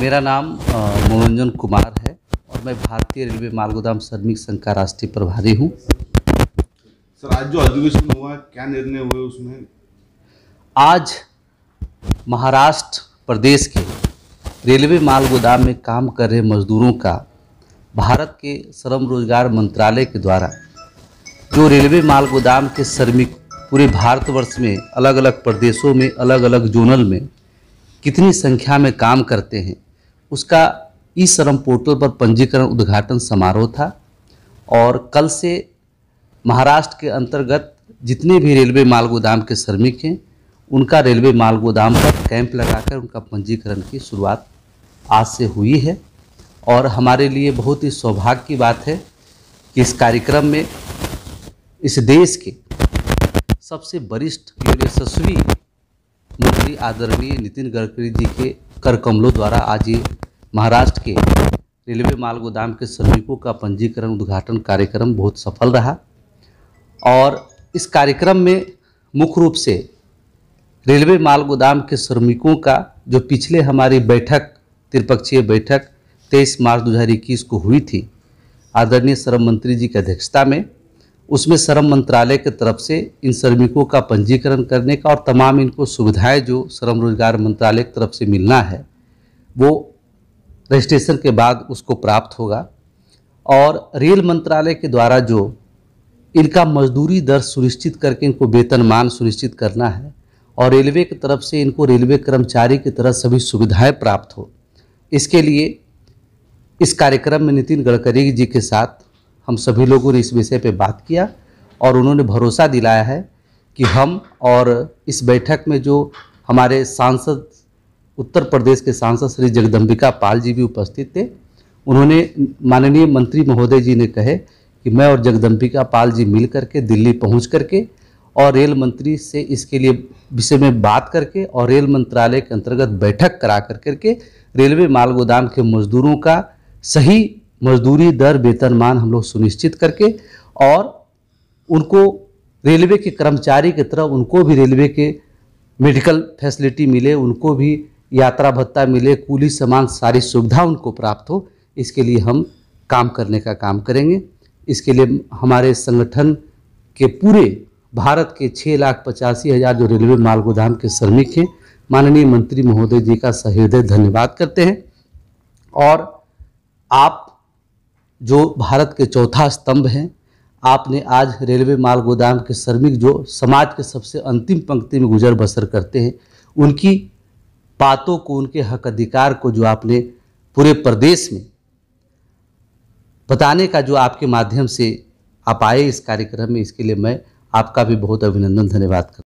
मेरा नाम मनोरंजन कुमार है और मैं भारतीय रेलवे माल गोदाम श्रमिक संघ का राष्ट्रीय प्रभारी हूँ। सर, आज जो अधिवेशन हुआ क्या निर्णय हुए उसमें? आज महाराष्ट्र प्रदेश के रेलवे माल गोदाम में काम कर रहे मजदूरों का भारत के श्रम रोजगार मंत्रालय के द्वारा जो रेलवे माल गोदाम के श्रमिक पूरे भारतवर्ष में अलग अलग प्रदेशों में अलग अलग जोनल में कितनी संख्या में काम करते हैं उसका ई श्रम पोर्टल पर पंजीकरण उद्घाटन समारोह था। और कल से महाराष्ट्र के अंतर्गत जितने भी रेलवे माल गोदाम के श्रमिक हैं उनका रेलवे माल गोदाम पर कैंप लगाकर उनका पंजीकरण की शुरुआत आज से हुई है। और हमारे लिए बहुत ही सौभाग्य की बात है कि इस कार्यक्रम में इस देश के सबसे वरिष्ठ एवं यशस्वी मंत्री आदरणीय नितिन गडकरी जी के कर कमलों द्वारा आज ये महाराष्ट्र के रेलवे माल गोदाम के श्रमिकों का पंजीकरण उद्घाटन कार्यक्रम बहुत सफल रहा। और इस कार्यक्रम में मुख्य रूप से रेलवे माल गोदाम के श्रमिकों का जो पिछले हमारी बैठक त्रिपक्षीय बैठक 23 मार्च 2021 को हुई थी आदरणीय श्रम मंत्री जी की अध्यक्षता में, उसमें श्रम मंत्रालय की तरफ से इन श्रमिकों का पंजीकरण करने का और तमाम इनको सुविधाएं जो श्रम रोजगार मंत्रालय की तरफ से मिलना है वो रजिस्ट्रेशन के बाद उसको प्राप्त होगा। और रेल मंत्रालय के द्वारा जो इनका मजदूरी दर सुनिश्चित करके इनको वेतनमान सुनिश्चित करना है और रेलवे की तरफ से इनको रेलवे कर्मचारी की तरह सभी सुविधाएं प्राप्त हो, इसके लिए इस कार्यक्रम में नितिन गडकरी जी के साथ हम सभी लोगों ने इस विषय पे बात किया और उन्होंने भरोसा दिलाया है कि हम और इस बैठक में जो हमारे सांसद उत्तर प्रदेश के सांसद श्री जगदम्बिका पाल जी भी उपस्थित थे, उन्होंने माननीय मंत्री महोदय जी ने कहे कि मैं और जगदम्बिका पाल जी मिल करके दिल्ली पहुंच करके और रेल मंत्री से इसके लिए विषय में बात करके और रेल मंत्रालय के अंतर्गत बैठक करा करके रेलवे माल गोदाम के मजदूरों का सही मजदूरी दर वेतनमान हम लोग सुनिश्चित करके और उनको रेलवे के कर्मचारी की तरह उनको भी रेलवे के मेडिकल फैसिलिटी मिले, उनको भी यात्रा भत्ता मिले, कूली समान सारी सुविधा उनको प्राप्त हो, इसके लिए हम काम करने का काम करेंगे। इसके लिए हमारे संगठन के पूरे भारत के 6,85,000 जो रेलवे माल गोदाम के श्रमिक हैं माननीय मंत्री महोदय जी का सहृदय धन्यवाद करते हैं। और आप जो भारत के चौथा स्तंभ हैं, आपने आज रेलवे माल गोदाम के श्रमिक जो समाज के सबसे अंतिम पंक्ति में गुजर बसर करते हैं उनकी बातों को, उनके हक अधिकार को जो आपने पूरे प्रदेश में बताने का जो आपके माध्यम से आप आए इस कार्यक्रम में, इसके लिए मैं आपका भी बहुत अभिनंदन धन्यवाद करता हूँ।